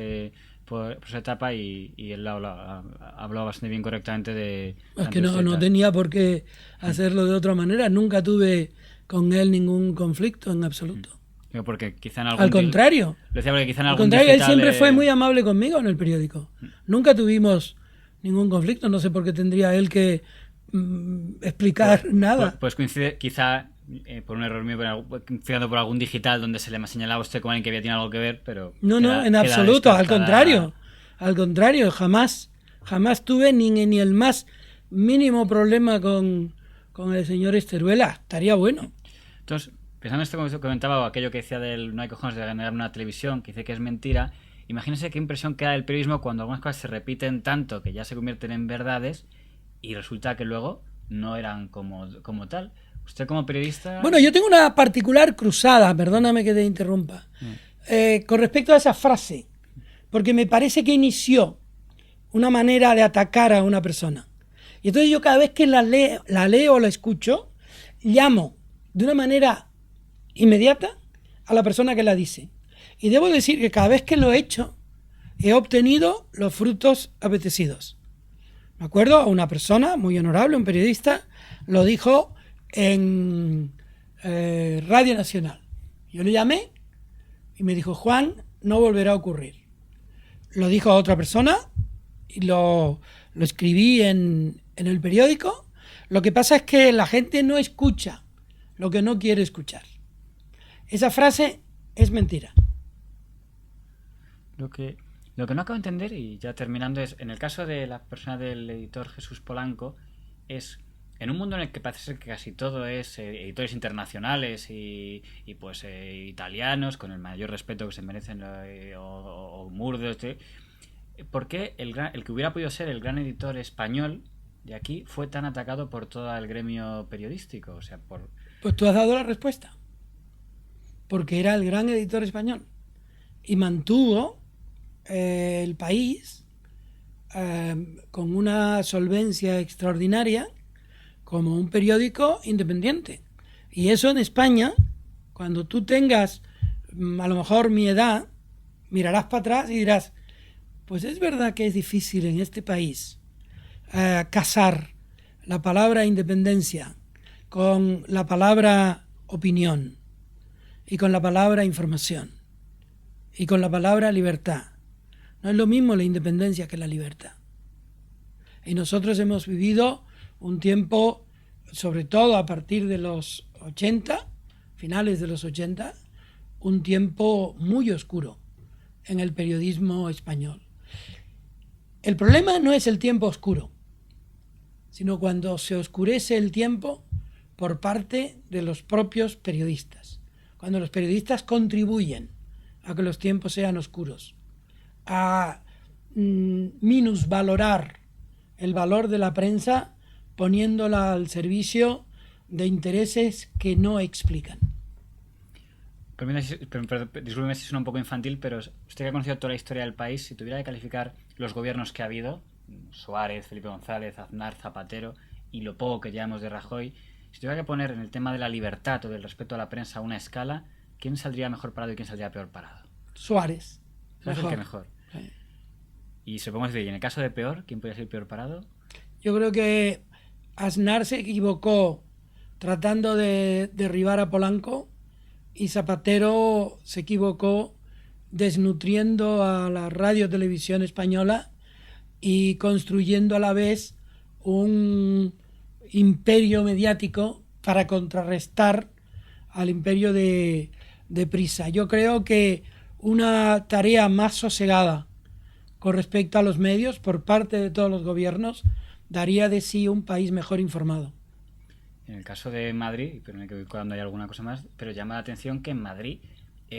por esa etapa y él habló bastante bien, correctamente de... Es que no tenía por qué hacerlo de otra manera. Nunca tuve con él ningún conflicto en absoluto. Digo, porque quizá en algún Al contrario. Lo decía porque quizá en Al algún contrario, él digital siempre fue muy amable conmigo en el periódico. Nunca tuvimos ningún conflicto. No sé por qué tendría él que explicar nada. Pues coincide, quizá por un error mío, coincidiendo por algún digital donde se le ha señalado a usted como alguien que había tenido algo que ver, pero... No, en queda absoluto. Al descartada. contrario. Al contrario, jamás tuve ni el más mínimo problema con el señor Esteruela. Estaría bueno. Entonces, pensando en esto que comentaba, o aquello que decía del no hay cojones de ganar una televisión, que dice que es mentira, imagínese qué impresión queda del periodismo cuando algunas cosas se repiten tanto que ya se convierten en verdades y resulta que luego no eran como tal. Usted como periodista... Bueno, yo tengo una particular cruzada, perdóname que te interrumpa, con respecto a esa frase, porque me parece que inició una manera de atacar a una persona. Y entonces yo cada vez que la leo o la escucho, llamo de una manera inmediata a la persona que la dice. Y debo decir que cada vez que lo he hecho, he obtenido los frutos apetecidos. Me acuerdo a una persona muy honorable, un periodista, lo dijo en Radio Nacional. Yo le llamé y me dijo, Juan, no volverá a ocurrir. Lo dijo a otra persona y lo escribí en el periódico. Lo que pasa es que la gente no escucha lo que no quiere escuchar. Esa frase es mentira. Lo que no acabo de entender, y ya terminando, es en el caso de la persona del editor Jesús Polanco, es en un mundo en el que parece ser que casi todo es editores internacionales y pues italianos, con el mayor respeto que se merecen, o Murdos, ¿por qué el que hubiera podido ser el gran editor español de aquí fue tan atacado por todo el gremio periodístico? O sea, Pues tú has dado la respuesta. Porque era el gran editor español. Y mantuvo el país con una solvencia extraordinaria como un periódico independiente. Y eso en España, cuando tú tengas a lo mejor mi edad, mirarás para atrás y dirás, pues es verdad que es difícil en este país casar la palabra independencia con la palabra opinión y con la palabra información y con la palabra libertad. No es lo mismo la independencia que la libertad. Y nosotros hemos vivido un tiempo, sobre todo a partir de los 80, finales de los 80, un tiempo muy oscuro en el periodismo español. El problema no es el tiempo oscuro, sino cuando se oscurece el tiempo por parte de los propios periodistas. Cuando los periodistas contribuyen a que los tiempos sean oscuros, a minusvalorar el valor de la prensa poniéndola al servicio de intereses que no explican. Discúlpeme si suena un poco infantil, pero usted que ha conocido toda la historia del país, si tuviera que calificar los gobiernos que ha habido, Suárez, Felipe González, Aznar, Zapatero y lo poco que llevamos de Rajoy, si tuviera que poner en el tema de la libertad o del respeto a la prensa una escala, ¿quién saldría mejor parado y quién saldría peor parado? Suárez. ¿Suárez el que mejor? Sí. Y supongo que en el caso de peor, ¿quién podría ser peor parado? Yo creo que Aznar se equivocó tratando de derribar a Polanco y Zapatero se equivocó desnutriendo a la radio televisión española y construyendo a la vez un imperio mediático para contrarrestar al imperio de Prisa. Yo creo que una tarea más sosegada con respecto a los medios por parte de todos los gobiernos daría de sí un país mejor informado. En el caso de Madrid, pero me quedo cuando hay alguna cosa más, pero llama la atención que en Madrid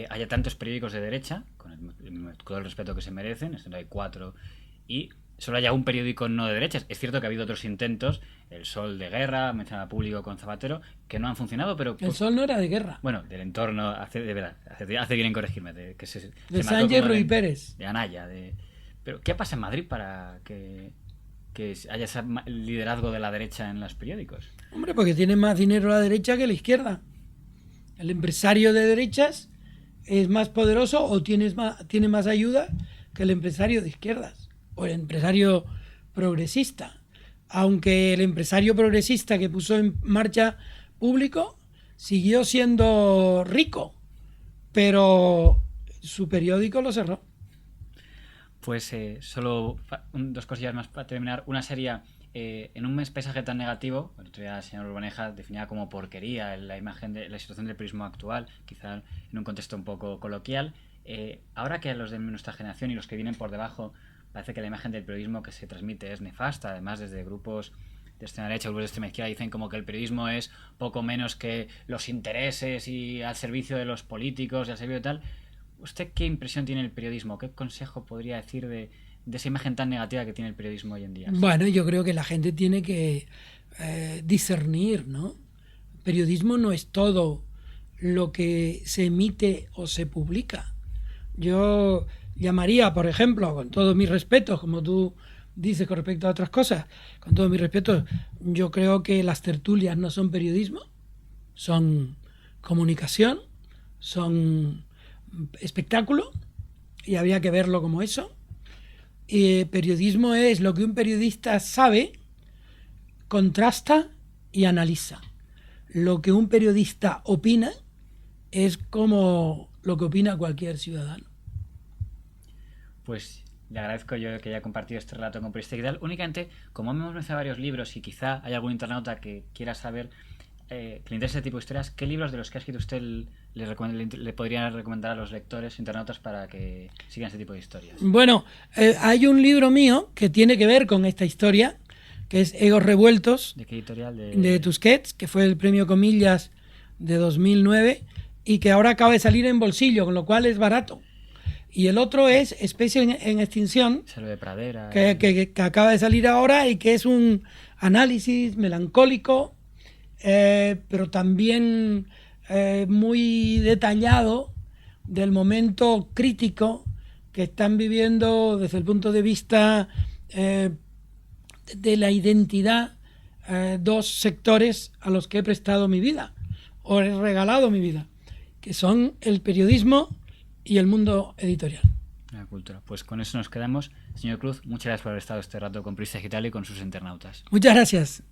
haya tantos periódicos de derecha, con todo el respeto que se merecen, esto hay 4, y solo haya un periódico no de derechas. Es cierto que ha habido otros intentos, El Sol de Guerra, mencionado público con Zapatero, que no han funcionado, pero... El Sol no era de guerra. Bueno, del entorno, de verdad, hace bien en corregirme. De Sánchez Ruiz Pérez. De Anaya. Pero, ¿qué pasa en Madrid para que haya ese liderazgo de la derecha en los periódicos? Hombre, porque tiene más dinero la derecha que la izquierda. El empresario de derechas es más poderoso o tiene más ayuda que el empresario de izquierdas o el empresario progresista. Aunque el empresario progresista que puso en marcha Público siguió siendo rico, pero su periódico lo cerró. Pues solo dos cosillas más para terminar. Una sería, en un paisaje tan negativo, el otro día el señor Urbaneja definía como porquería la imagen de la situación del periodismo actual, quizá en un contexto un poco coloquial. Ahora que a los de nuestra generación y los que vienen por debajo, parece que la imagen del periodismo que se transmite es nefasta, además desde grupos de extrema derecha, grupos de extrema izquierda, dicen como que el periodismo es poco menos que los intereses y al servicio de los políticos y al servicio de tal. ¿Usted qué impresión tiene el periodismo? ¿Qué consejo podría decir de esa imagen tan negativa que tiene el periodismo hoy en día? Bueno, yo creo que la gente tiene que discernir, ¿no? El periodismo no es todo lo que se emite o se publica. Yo llamaría, por ejemplo, con todos mis respetos, como tú dices con respecto a otras cosas, con todos mis respetos, yo creo que las tertulias no son periodismo, son comunicación, son espectáculo, y habría que verlo como eso. Periodismo es lo que un periodista sabe, contrasta y analiza. Lo que un periodista opina es como lo que opina cualquier ciudadano. Pues le agradezco yo que haya compartido este relato con Periodista Digital. Únicamente, como hemos mencionado varios libros y quizá hay algún internauta que quiera saber que le interese este tipo de historias, ¿qué libros de los que ha escrito usted le podría recomendar a los lectores, internautas, para que sigan este tipo de historias? Bueno, hay un libro mío que tiene que ver con esta historia, que es Egos Revueltos. ¿De qué editorial? De Tusquets, que fue el premio Comillas de 2009 y que ahora acaba de salir en bolsillo, con lo cual es barato. Y el otro es Especie en Extinción, de Pradera, que acaba de salir ahora y que es un análisis melancólico, pero también muy detallado del momento crítico que están viviendo desde el punto de vista de la identidad dos sectores a los que he prestado mi vida o he regalado mi vida, que son el periodismo y el mundo editorial. La cultura. Pues con eso nos quedamos. Señor Cruz, muchas gracias por haber estado este rato con Periodista Digital y con sus internautas. Muchas gracias.